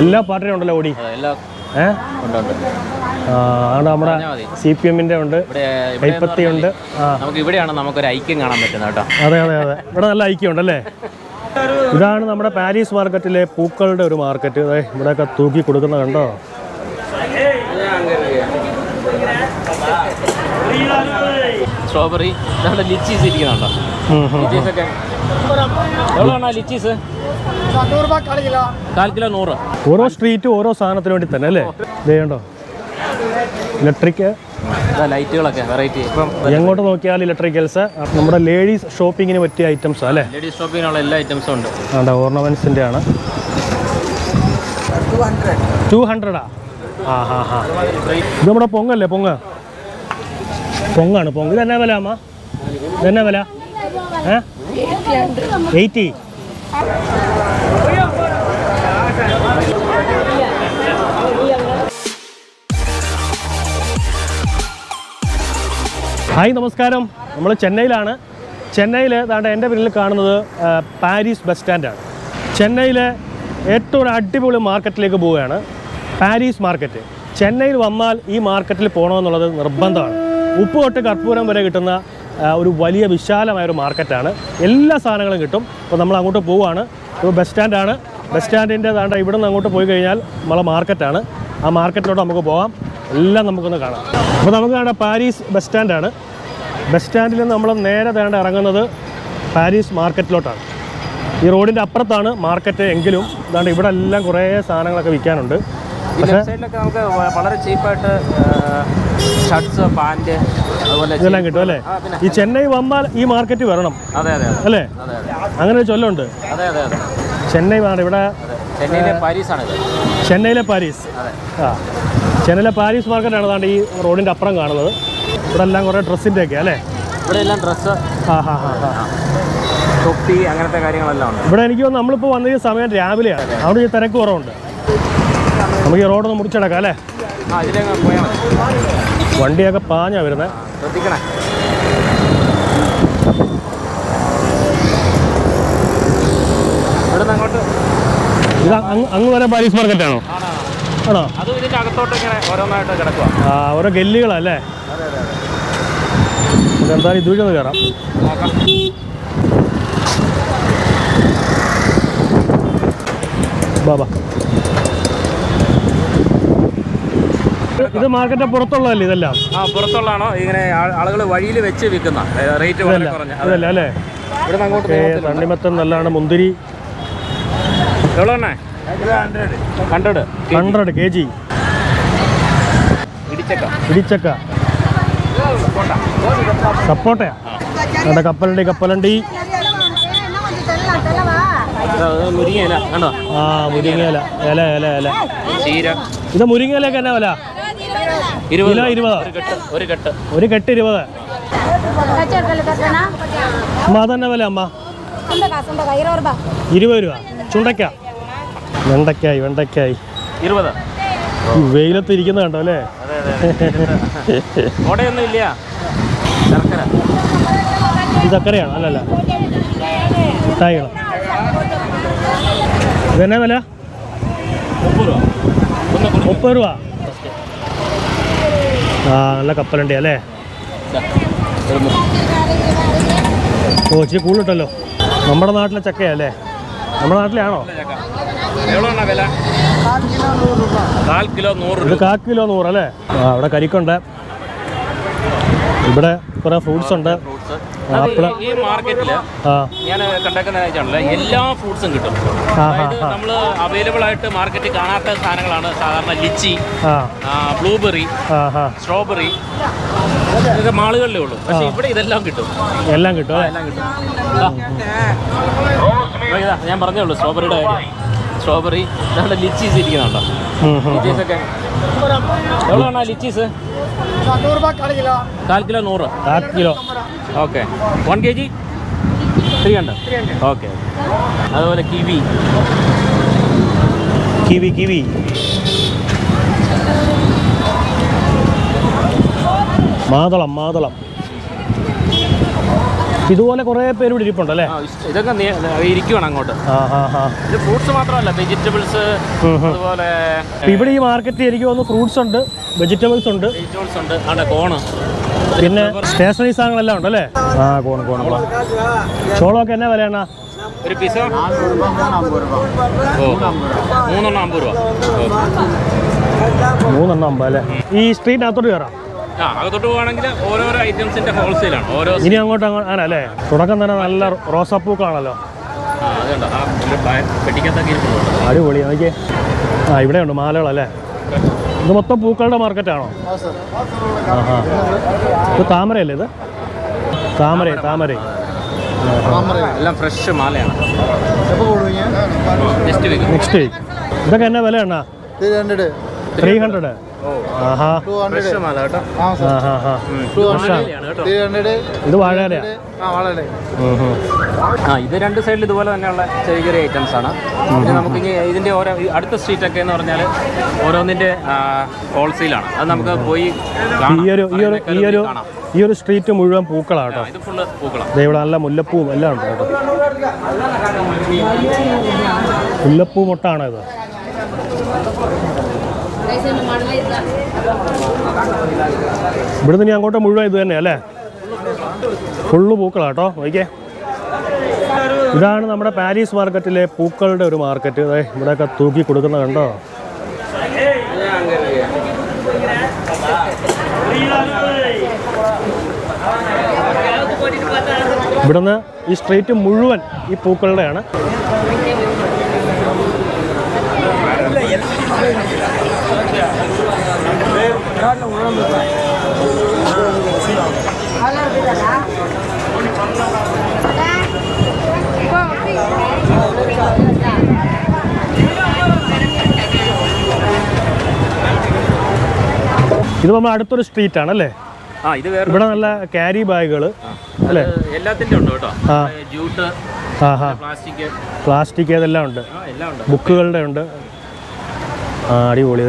എല്ലാ പാർട്ടിയും ഉണ്ടല്ലോ ഓടി. നമ്മുടെ CPM-ന്റെ ഉണ്ട്, കൈപ്പത്തി ഉണ്ട്. നമുക്ക് ഇവിടെയാണ് നമുക്കൊരു ഐക്യം കാണാൻ പറ്റുന്നത് കേട്ടോ. അതെ അതെ അതെ, ഇവിടെ നല്ല ഐക്യം ഉണ്ടല്ലേ. ഇതാണ് നമ്മുടെ പാരീസ് മാർക്കറ്റിലെ പൂക്കളുടെ ഒരു മാർക്കറ്റ്. ഇവിടെയൊക്കെ തൂക്കി കൊടുക്കുന്ന കണ്ടോ. സ്ട്രോബെറി, ലിച്ചീസ് ഇരിക്കുന്നുണ്ടോ? ലിച്ചീസൊക്കെ എவ்வளோண்ணா ലിച്ചീസ്? 4 കിലോ 100. ഓരോ സ്ട്രീറ്റും ഓരോ സാധനത്തിന് വേണ്ടി തന്നെ അല്ലേ. ഇതേണ്ടോ ഇലക്ട്രിക് ലൈറ്റുകളൊക്കെ വെറൈറ്റി. ഇപ്പം എങ്ങോട്ട് നോക്കിയാൽ ഇലക്ട്രിക്കൽസ്. നമ്മുടെ ലേഡീസ് ഷോപ്പിങ്ങിന് പറ്റിയ ഐറ്റംസ് അല്ലേ. ലേഡീസ് ഷോപ്പിങ്ങിനുള്ള എല്ലാ ഐറ്റംസും ഉണ്ട്. ആണ്ടോ ഓർണമെന്റ്സിന്റെ ആണ്. 200. ഇത് നമ്മുടെ പൊങ്ങല്ലേ, പൊങ്ങാണ്. പൊങ്ങ് ഇതെന്നാ വില അമ്മ? ഇതെന്നാ വില? 80. ഹായ് നമസ്കാരം. നമ്മൾ ചെന്നൈയിലാണ്. ചെന്നൈയിൽ ദാണ്ട എൻ്റെ പിന്നിൽ കാണുന്നത് പാരീസ് ബസ് സ്റ്റാൻഡാണ്. ചെന്നൈയിലെ ഏറ്റവും അടിപൊളി മാർക്കറ്റിലേക്ക് പോവുകയാണ്, പാരീസ് മാർക്കറ്റ്. ചെന്നൈയിൽ വന്നാൽ ഈ മാർക്കറ്റിൽ പോകണമെന്നുള്ളത് നിർബന്ധമാണ്. ഉപ്പ് തൊട്ട് കർപ്പൂരം വരെ കിട്ടുന്ന ഒരു വലിയ വിശാലമായൊരു മാർക്കറ്റാണ്. എല്ലാ സാധനങ്ങളും കിട്ടും. അപ്പോൾ നമ്മൾ അങ്ങോട്ട് പോവുകയാണ്. ഇപ്പോൾ ബസ് സ്റ്റാൻഡാണ്. ബസ് സ്റ്റാൻഡിൻ്റെ ദാണ്ട ഇവിടെ നിന്ന് അങ്ങോട്ട് പോയി കഴിഞ്ഞാൽ നമ്മളെ മാർക്കറ്റാണ്. ആ മാർക്കറ്റിലോട്ട് നമുക്ക് പോകാം. എല്ലാം നമുക്കൊന്ന് കാണാം. അപ്പോൾ നമുക്ക് കാണാം പാരീസ് ബസ് സ്റ്റാൻഡാണ്. ബസ് സ്റ്റാൻഡിൽ നിന്ന് നമ്മൾ നേരെ വേണ്ട ഇറങ്ങുന്നത് പാരീസ് മാർക്കറ്റിലോട്ടാണ്. ഈ റോഡിൻ്റെ അപ്പുറത്താണ് മാർക്കറ്റ് എങ്കിലും ഇതാണ്ട് ഇവിടെ എല്ലാം കുറേ സാധനങ്ങളൊക്കെ വിൽക്കാനുണ്ട്. പക്ഷേ നമുക്ക് വളരെ ചീപ്പായിട്ട് ഷർട്ട്സ്, പാൻറ് അതുപോലെ ഇതെല്ലാം കിട്ടും അല്ലേ. ഈ ചെന്നൈ വന്നാൽ ഈ മാർക്കറ്റ് വരണം. അതെ അതെ അല്ലേ, അങ്ങനെ ഒരു ചൊല്ലുണ്ട്. അതെ അതെ അതെ, ചെന്നൈ വേണം. ഇവിടെ ചെന്നൈയിലെ പാരീസാണ്. ചെന്നൈയിലെ പാരീസ്. ചെന്നൈയിലെ പാരീസ് മാർക്കറ്റാണ് അതാണ്ട് ഈ റോഡിൻ്റെ അപ്പുറം കാണുന്നത്. ഇവിടെ എല്ലാം കുറേ ഡ്രസ്സിൻ്റെ ഒക്കെ അല്ലേ. ഇവിടെ എല്ലാം ഡ്രസ്സ്, തൊപ്പി, അങ്ങനത്തെ കാര്യങ്ങളെല്ലാം ഉണ്ട്. ഇവിടെ എനിക്ക് തോന്നുന്നു നമ്മളിപ്പോൾ വന്ന ഈ സമയം രാവിലെയാണ്, അവിടെ ഈ തിരക്ക് കുറവുണ്ട്. നമുക്ക് ഈ റോഡൊന്ന് മുറിച്ചെടുക്കാം അല്ലേ. അതിലേക്ക് പോയാൽ മതി. വണ്ടിയൊക്കെ പാഞ്ഞാണ് വരുന്നത്, ശ്രദ്ധിക്കണേ. ഇവിടെ നിന്ന് അങ്ങോട്ട് ഇത് അങ്ങ് വരെ പാരീസ് മാർക്കറ്റാണോ? ആണോ? അത് ഇതിൻ്റെ അകത്തോട്ട് ഇങ്ങനെ ഓരോന്നായിട്ട് കിടക്കുക. ഓരോ ഗല്ലികളല്ലേ. എന്തായാലും ഇതുവഴി കയറാം. ബാബാ, ഇത് മാർക്കറ്റ് പുറത്തുള്ളതല്ലേ ഇതെല്ലാം? പുറത്തുള്ളതാണോ? ഇങ്ങനെ ആളുകൾ വഴിയിൽ വെച്ച് വിൽക്കുന്ന റേറ്റ് ഇതല്ല അല്ലേ. ഇവിടെ അങ്ങോട്ട് തണ്ണിമത്തൻ നല്ലതാണ്. മുന്തിരി എவ்வளோ? 100 kg. ഇടിച്ചക്ക, സപ്പോട്ടയാ. കപ്പലണ്ടി. മുരിങ്ങയില കണ്ടോ? മുരിങ്ങയില ഇല. ഇത് മുരിങ്ങയിലൊക്കെ എന്നാ വില? 20. ഒരു കെട്ട് 20. അമ്മ അതെന്നാ വില അമ്മ? 20 രൂപ. ചുണ്ടയ്ക്ക, വെണ്ടയ്ക്കായി 20. വെയിലത്ത് ഇരിക്കുന്ന കണ്ടോ അല്ലേ. ചക്കരയാണോ? അല്ലല്ല, മിഠായികൾ. ഇതെന്നാ വില? 30 രൂപ. നല്ല കപ്പലുണ്ട് അല്ലേ. ഇച്ചിരി കൂടുതലിട്ടല്ലോ. നമ്മുടെ നാട്ടിലെ ചക്കയല്ലേ? നമ്മുടെ നാട്ടിലാണോ? 4 കിലോ 100. ഇത് 4 കിലോ 100 അല്ലേ. ഇവിടെ കരിക്കുണ്ട്. ഇവിടെ കുറെ ഫ്രൂട്ട്സ് ഉണ്ട്. ഈ മാർക്കറ്റില് ഞാൻ കണ്ടേക്കുന്ന എല്ലാ ഫ്രൂട്ട്സും കിട്ടും. നമ്മൾ അവൈലബിൾ ആയിട്ട് മാർക്കറ്റിൽ കാണാത്ത സാധനങ്ങളാണ് സാധാരണ. ലിച്ചി, ബ്ലൂബെറി, സ്ട്രോബെറി ഇതൊക്കെ മാളുകളിലേ ഉള്ളൂ. പക്ഷെ ഇവിടെ ഇതെല്ലാം കിട്ടും. എല്ലാം കിട്ടും. ഞാൻ പറഞ്ഞേ ഉള്ളൂ സ്ട്രോബെറിയുടെ കാര്യം. സ്ട്രോബെറി, നമ്മുടെ ലിച്ചീസ് ഇരിക്കുന്നുണ്ടോ? ലിച്ചീസൊക്കെ എவ்வளோண்ணா ലിച്ചീസ്? 4 kilo 100. 4 kilo. Okay. 1 kg 300. Okay. അതുപോലെ കിവി. മാതളം. ഇതുപോലെ കുറേ പേര് ഇവിടെ ഇരിപ്പുണ്ടല്ലേ? ഇതൊക്കെ ഇരിക്കുവാണ് അങ്ങോട്ട്. ഇത് ഫ്രൂട്ട്സ് മാത്രമല്ല, വെജിറ്റബിൾസ് അതുപോലെ. ഇവിടെ ഈ മാർക്കറ്റിൽ എനിക്ക് തോന്നുന്നു ഫ്രൂട്ട്സ് ഉണ്ട്, വെജിറ്റബിൾസ് ഉണ്ട്, അവിടെ കോണ്, പിന്നെ സ്റ്റേഷനറി സാധനങ്ങളെല്ലാം ഉണ്ടല്ലേ? കോണ് ചോളമൊക്കെ എന്നാ വിലയാണ്? ഒരു പീസ് 3 50 അല്ലേ? ഈ സ്ട്രീറ്റിനകത്തോട്ട് കയറാം. അകത്തോട്ട് പോവാണെങ്കിൽ ഓരോരോ ഐറ്റംസിന്റെ ഹോൾസെയിലാണ്. ഇനി അങ്ങോട്ട് ആണല്ലേ? തുടക്കം തന്നെ നല്ല റോസാപ്പൂക്കളാണല്ലോ. അടിപൊളി. നോക്കിയേ, ഇവിടെ ഉണ്ട് മാലകളല്ലേ? ഇത് മൊത്തം പൂക്കളുടെ മാർക്കറ്റാണോ? ഇത് താമരയല്ലേ? ഇത് താമര എല്ലാം ഫ്രഷ് മാലയാണ്. Next week. ഇതൊക്കെ എന്നാ വിലയാണോ? 300. ഇത് വാഴയുടെ. ഇത് രണ്ട് സൈഡിൽ ഇതുപോലെ തന്നെയുള്ള ചെറിയ ചെറിയ ഐറ്റംസ് ആണ്. നമുക്ക് ഇതിന്റെ ഓരോ അടുത്ത സ്ട്രീറ്റ് ഒക്കെ എന്ന് പറഞ്ഞാൽ ഓരോന്നിന്റെ ഹോൾസെയിലാണ്. അത് നമുക്ക് പോയി ഈ ഒരു സ്ട്രീറ്റ് മുഴുവൻ പൂക്കളാണ് കേട്ടോ. ഇത് ഫുള്ള് പൂക്കളാണ്. ഇവിടെ നല്ല മുല്ലപ്പൂവും എല്ലാം ഉണ്ട് കേട്ടോ. മുല്ലപ്പൂ മൊട്ടാണ് ഇത്. ഇവിടുന്ന് ഇനി അങ്ങോട്ട് മുഴുവൻ ഇത് തന്നെ അല്ലേ? ഫുള്ള് പൂക്കളാട്ടോ. നോക്കിയേ, ഇതാണ് നമ്മുടെ പാരീസ് മാർക്കറ്റിലെ പൂക്കളുടെ ഒരു മാർക്കറ്റ്. ഇവിടെയൊക്കെ തൂക്കി കൊടുക്കുന്ന കണ്ടോ? ഇവിടുന്ന് ഈ സ്ട്രീറ്റ് മുഴുവൻ ഈ പൂക്കളുടെയാണ്. ഇത് നമ്മൾ അടുത്തൊരു സ്ട്രീറ്റ് ആണല്ലേ? ഇവിടെ നല്ല ക്യാരി ബാഗുകൾ അല്ലേ? എല്ലാത്തിൻ്റെ ഉണ്ട് കേട്ടോ. ജൂട്ട്, പ്ലാസ്റ്റിക് ഇതെല്ലാം ഉണ്ട്. ബുക്കുകളുടെ ഉണ്ട്. അടിപൊളി.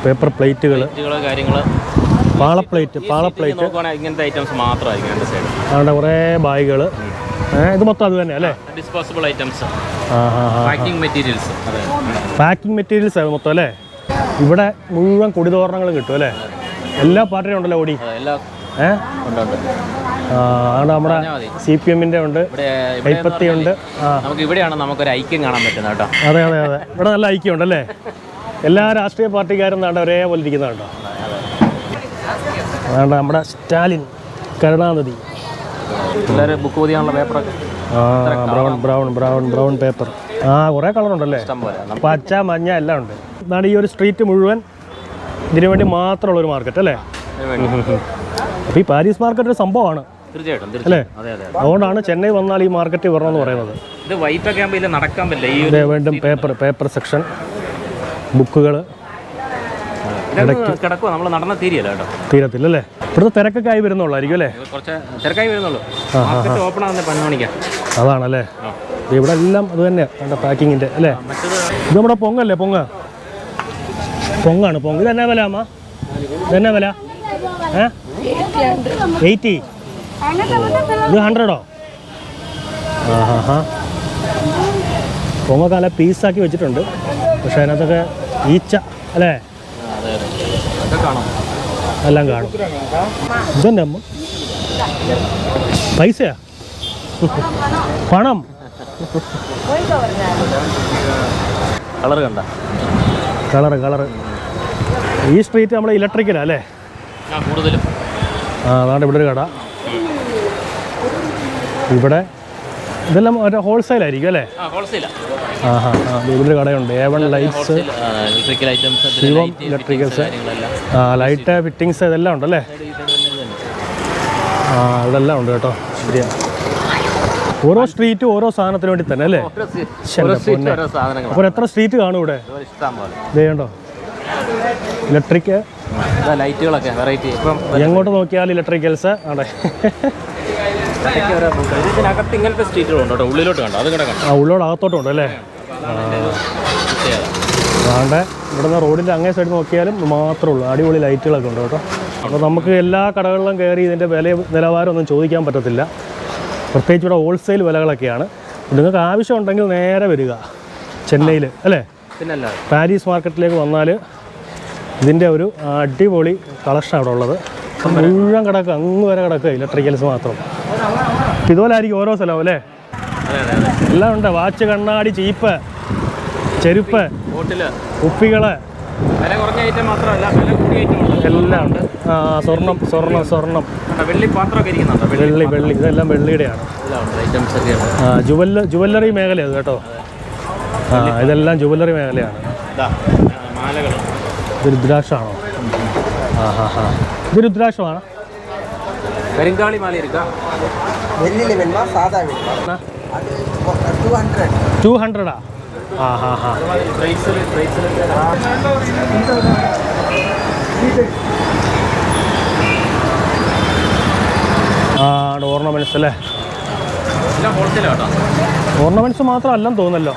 പേപ്പർ പ്ലേറ്റുകൾ, കാര്യങ്ങൾ, പാളപ്ലേറ്റ് ഇങ്ങനത്തെ ഐറ്റംസ് മാത്രമായിരിക്കും. അവിടെ കുറേ ബാഗുകൾ. ഇത് മൊത്തം അത് തന്നെ അല്ലേ? ഡിസ്പോസിബിൾ ഐറ്റംസ്, പാക്കിംഗ് മെറ്റീരിയൽസ് അത് മൊത്തം അല്ലേ? ഇവിടെ മുഴുവൻ കൊടിതോരണങ്ങൾ കിട്ടും അല്ലേ? എല്ലാ പാർട്ടിയും ഉണ്ടല്ലോ ഓടി. നമ്മുടെ CPM-ന്റെ ഉണ്ട്, കൈപ്പത്തി ഉണ്ട്. ഇവിടെയാണ് നമുക്കൊരു ഐക്യം കാണാൻ പറ്റുന്നത് കേട്ടോ. അതെ. ഇവിടെ നല്ല ഐക്യം ഉണ്ടല്ലേ? എല്ലാ രാഷ്ട്രീയ പാർട്ടിക്കാരും നാണ്ട ഒരേപോലെ ഇരിക്കുന്നുണ്ടോ? അതാണ്ട് നമ്മുടെ സ്റ്റാലിൻ, കരുണാനിധി. ബുക്ക് പൊതിയാനുള്ള പേപ്പറൊക്കെ ബ്രൗൺ പേപ്പർ. കുറേ കളറുണ്ടല്ലേ? പച്ച, മഞ്ഞ എല്ലാം ഉണ്ട്. അതാണ് ഈ ഒരു സ്ട്രീറ്റ് മുഴുവൻ ഇതിനു വേണ്ടി മാത്രമുള്ളൊരു മാർക്കറ്റ് അല്ലേ? അപ്പോൾ ഈ പാരീസ് മാർക്കറ്റ് ഒരു സംഭവമാണ് അല്ലേ? അതുകൊണ്ടാണ് ചെന്നൈ വന്നാൽ ഈ മാർക്കറ്റ് വരണമെന്ന് പറയുന്നത്. ഇത് വൈറ്റൊക്കെ ആകുമ്പോൾ നടക്കാൻ പറ്റില്ല. വീണ്ടും പേപ്പർ സെക്ഷൻ, ബുക്കുകൾ നമ്മൾ നടന്ന തീരത്തില്ലല്ലേ? ഇവിടുത്തെ തിരക്കൊക്കെ ആയി വരുന്നുള്ളായിരിക്കും അല്ലേ? തിരക്കായി വരുന്നുള്ളൂ. ഓപ്പൺ ആവുന്ന 11 മണിക്കാണ്. അതാണല്ലേ? ഇവിടെ എല്ലാം അത് തന്നെയാണ് പാക്കിങ്ങിൻ്റെ അല്ലേ? ഇത് നമ്മുടെ പൊങ്ങല്ലേ? പൊങ്ങാണ്. ഇത് എന്നാ വില അമ്മ? ഇതെന്നാ വില? 80. ഇത് 100ഓ? പൊങ്ങൊക്കെ നല്ല പീസാക്കി വെച്ചിട്ടുണ്ട്. പക്ഷെ അതിനകത്തൊക്കെ ഈച്ച അല്ലേ? എല്ലാം കാണും. ഇതെന്നെ അമ്മ? പൈസയാ? പണം? കളറ്. ഈ സ്ട്രീറ്റ് നമ്മൾ ഇലക്ട്രിക്കലാ അല്ലേ? കൂടുതലും. അതാണ് ഇവിടെ ഒരു കട. ഇവിടെ ഇതെല്ലാം ഒരു ഹോൾസെയിൽ ആയിരിക്കും അല്ലേ? ഇവിടെ ഒരു കടയുണ്ട്. A1 ലൈറ്റ്സ്, ശിവം ഇലക്ട്രിക്കൽസ്, ലൈറ്റ് ഫിറ്റിങ്സ് ഇതെല്ലാം ഉണ്ടല്ലേ? ഇതെല്ലാം ഉണ്ട് കേട്ടോ. ശരിയാ. ഓരോ സ്ട്രീറ്റും ഓരോ സാധനത്തിന് വേണ്ടി തന്നെ അല്ലേ? അപ്പോൾ എത്ര സ്ട്രീറ്റ് കാണും ഇവിടെ? ഇതേണ്ടോ ഇലക്ട്രിക് ലൈറ്റുകളൊക്കെ വെറൈറ്റി. എങ്ങോട്ട് നോക്കിയാൽ ഇലക്ട്രിക്കൽസ് ആണ്. ഇതിനകത്ത് ഇങ്ങനത്തെ സ്ട്രീറ്റുകളുണ്ട് കേട്ടോ. ഉള്ളിലോട്ട് കണ്ടോ? അത് കിടക്കണ്ട. ഉള്ളോട് അകത്തോട്ടും ഉണ്ട് അല്ലേ? അതാണ്ട് ഇവിടുന്ന് റോഡിൻ്റെ അങ്ങേ സൈഡ് നോക്കിയാലും മാത്രമേ ഉള്ളൂ. അടിപൊളി ലൈറ്റുകളൊക്കെ ഉണ്ട് കേട്ടോ. അപ്പോൾ നമുക്ക് എല്ലാ കടകളിലും കയറി ഇതിൻ്റെ വില നിലവാരം ഒന്നും ചോദിക്കാൻ പറ്റത്തില്ല. പ്രത്യേകിച്ച് ഇവിടെ ഹോൾസെയിൽ വിലകളൊക്കെയാണ്. നിങ്ങൾക്ക് ആവശ്യമുണ്ടെങ്കിൽ നേരെ വരിക ചെന്നൈയിൽ അല്ലേ. പിന്നല്ല പാരീസ് മാർക്കറ്റിലേക്ക് വന്നാൽ ഇതിൻ്റെ ഒരു അടിപൊളി കളക്ഷൻ അവിടെ ഉള്ളത്. മുഴുവൻ കിടക്കുക, അങ്ങ് വരെ കിടക്കുക ഇലക്ട്രിക്കൽസ് മാത്രം. ഇതുപോലെ ആയിരിക്കും ഓരോ സ്ഥലവും അല്ലേ. എല്ലാം ഉണ്ട്. വാച്ച്, കണ്ണാടി, ചീപ്പ്, ചെരുപ്പ്, കുപ്പികൾ, എല്ലാം ഉണ്ട്. സ്വർണം, വെള്ളി ഇതെല്ലാം വെള്ളിയുടെയാണ്. ജുവല്ലറി മേഖല അത് കേട്ടോ. ഇതെല്ലാം ജുവല്ലറി മേഖലയാണ്. ഇത് രുദ്രാക്ഷമാണോ? ഇത് രുദ്രാക്ഷമാണ്. കരിങ്കാളി മാല ഇരിക്ക 200. ഓർണമെന്റ്സ് അല്ലേ. ഓർണമെന്റ്സ് മാത്രം അല്ലെന്ന് തോന്നല്ലോ.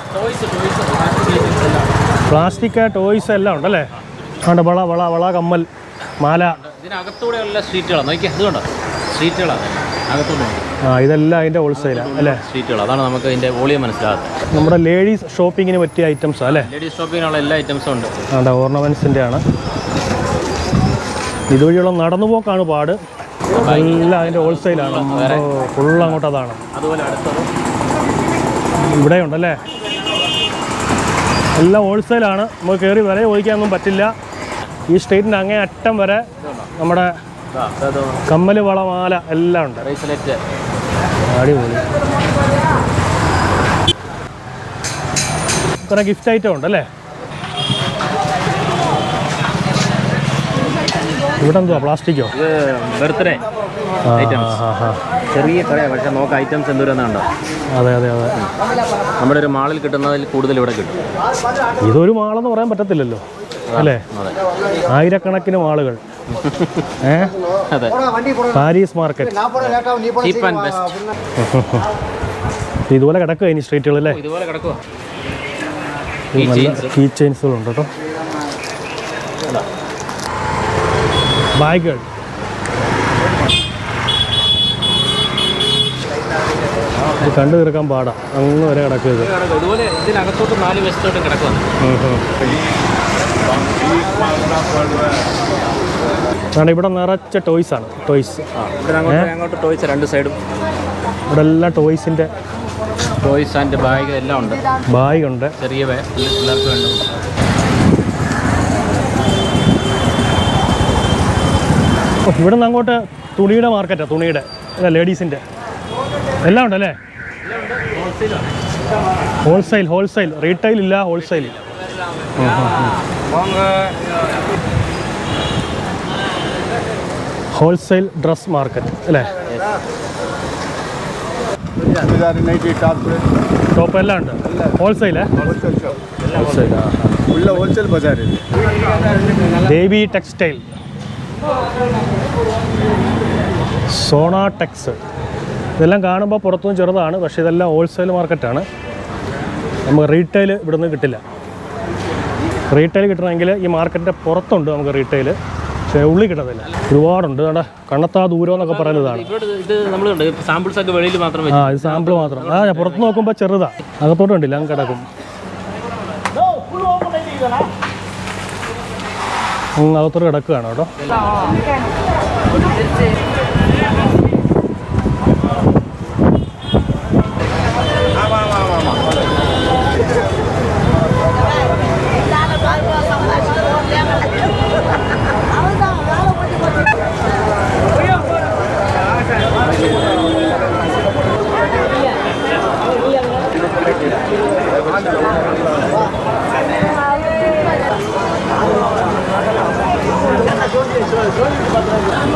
പ്ലാസ്റ്റിക് ടോയ്സ് എല്ലാം ഉണ്ടല്ലേ. ഉണ്ട്. വള, കമ്മൽ, മാല. ഇതിനകത്തൂടെയുള്ള സ്ട്രീറ്റുകളാണ്. നോക്കിയാൽ അതുകൊണ്ടോ സ്ട്രീറ്റുകളാണ് അകത്തുനിന്ന്. ഇതെല്ലാം അതിൻ്റെ ഹോൾസെയിലാണ് അല്ലേ. സ്ട്രീറ്റുകൾ. അതാണ് നമുക്ക് ഇതിൻ്റെ വോളിയം മനസ്സിലാകുന്നത്. നമ്മുടെ ലേഡീസ് ഷോപ്പിങ്ങിന് പറ്റിയ ഐറ്റംസ് അല്ലേ. ലേഡീസ് ഷോപ്പിങ്ങിനുള്ള എല്ലാ ഐറ്റംസും ഉണ്ട്. അതെ, ഓർണമെൻറ്റ്സിൻ്റെ ആണ്. ഇതുവഴിയുള്ള നടന്നുപോക്കാണ് പാട്. എല്ലാം അതിൻ്റെ ഹോൾസെയിലാണ്. ഫുൾ അങ്ങോട്ട് അതാണ്. അതുപോലെ അടുത്തത് ഇവിടെ ഉണ്ടല്ലേ. എല്ലാം ഹോൾസെയിലാണ്. നമുക്ക് കയറി വില ചോദിക്കാനൊന്നും പറ്റില്ല. ഈ സ്ട്രീറ്റിൻ്റെ അങ്ങേ അറ്റം വരെ നമ്മുടെ കമ്മല്, വള, മാല എല്ലാം ഉണ്ട്. അടിപൊളി. കുറേ ഗിഫ്റ്റ് ഐറ്റം ഉണ്ട് അല്ലേ. ഇവിടെ എന്തുവാ, പ്ലാസ്റ്റിക്കോ? ബർത്ത്ഡേ ചെറിയ കടയാണ്, പക്ഷെ നോക്ക് ഐറ്റംസ് എന്തോരോ. അതെ. നമ്മുടെ ഒരു മാളിൽ കിട്ടുന്നതിൽ കൂടുതൽ ഇവിടെ കിട്ടും. ഇതൊരു മാളെന്ന് പറയാൻ പറ്റത്തില്ലല്ലോ അല്ലേ. ആയിരക്കണക്കിന് മാളുകൾ. പാരീസ് മാർക്കറ്റ് ഇതുപോലെ കിടക്കുക ഇനി സ്ട്രീറ്റുകളല്ലേ. ഇതുപോലെ കിടക്കുക. കീ ചെയിൻസുകളുണ്ട് കേട്ടോ. ബാഗുകൾ. ഇത് കണ്ടു തീർക്കാൻ പാടാ. അങ്ങ് വരെ കിടക്കുക. ഇതുപോലെ ഇതിനകത്തോട്ട് 4 വശത്തോട്ടും കിടക്കുക. ഇവിടെ നിറച്ച ടോയ്സ് ആണ്. അങ്ങോട്ട് ടോയ്സ് രണ്ട് സൈഡും. ഇവിടെ എല്ലാം ടോയ്സിൻ്റെ ടോയ്സ് ആൻഡ് ബാഗ് എല്ലാം ഉണ്ട്. ബാഗുണ്ട്. ചെറിയ പിള്ളേർക്ക് വേണ്ട. ഇവിടെ നിന്ന് അങ്ങോട്ട് തുണിയുടെ മാർക്കറ്റാണ്. തുണിയുടെ ലേഡീസിൻ്റെ എല്ലാം ഉണ്ടല്ലേ. ഹോൾസെയിൽ റീറ്റെയിൽ ഇല്ല, ഹോൾസെയിൽ. ഹോൾസെയിൽ ഡ്രസ് മാർക്കറ്റ് അല്ലേ. ടോപ്പ് എല്ലാം ഉണ്ട്. ഹോൾസെയിലേ. ദേവി ടെക്സ്റ്റൈൽ, സോണ ടെക്സ്. ഇതെല്ലാം കാണുമ്പോൾ പുറത്തുനിന്ന് ചെറുതാണ്, പക്ഷേ ഇതെല്ലാം ഹോൾസെയിൽ മാർക്കറ്റാണ്. നമുക്ക് റീറ്റെയിൽ ഇവിടുന്ന് കിട്ടില്ല. റീറ്റെയിൽ കിട്ടണമെങ്കിൽ ഈ മാർക്കറ്റിൻ്റെ പുറത്തുണ്ട് നമുക്ക് റീറ്റെയിൽ, പക്ഷേ ഉള്ളിൽ കിട്ടത്തില്ല. ഒരുപാടുണ്ട്. അവിടെ കണ്ണത്താ ദൂരം എന്നൊക്കെ പറയുന്നതാണ്. ഇത് നമ്മൾ സാമ്പിൾസ് ഒക്കെ വെളിയിൽ മാത്രം. ഇത് സാമ്പിൾ മാത്രം. പുറത്ത് നോക്കുമ്പോൾ ചെറുതാ, അകത്തോട്ട് കണ്ടില്ല അങ്ങ് കിടക്കും. അകത്തോട്ട് കിടക്കുകയാണ് കേട്ടോ.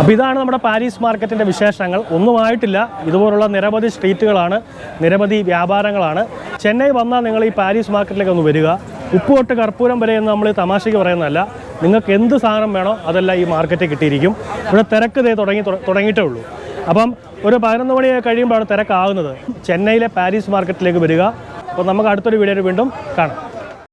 അപ്പോൾ ഇതാണ് നമ്മുടെ പാരീസ് മാർക്കറ്റിൻ്റെ വിശേഷങ്ങൾ. ഒന്നുമായിട്ടില്ല. ഇതുപോലുള്ള നിരവധി സ്ട്രീറ്റുകളാണ്, നിരവധി വ്യാപാരങ്ങളാണ്. ചെന്നൈ വന്നാൽ നിങ്ങൾ ഈ പാരീസ് മാർക്കറ്റിലേക്ക് ഒന്ന് വരിക. ഉപ്പ് തൊട്ട് കർപ്പൂരം വരെ എന്ന് നമ്മൾ തമാശയ്ക്ക് പറയുന്നതല്ല. നിങ്ങൾക്ക് എന്ത് സാധനം വേണോ അതെല്ലാം ഈ മാർക്കറ്റിൽ കിട്ടിയിരിക്കും. ഇവിടെ തിരക്ക് തുടങ്ങിയിട്ടേ ഉള്ളൂ. അപ്പം ഒരു 11 മണി കഴിയുമ്പോഴാണ് തിരക്കാകുന്നത്. ചെന്നൈയിലെ പാരീസ് മാർക്കറ്റിലേക്ക് വരിക. അപ്പോൾ നമുക്ക് അടുത്തൊരു വീഡിയോയിൽ വീണ്ടും കാണാം.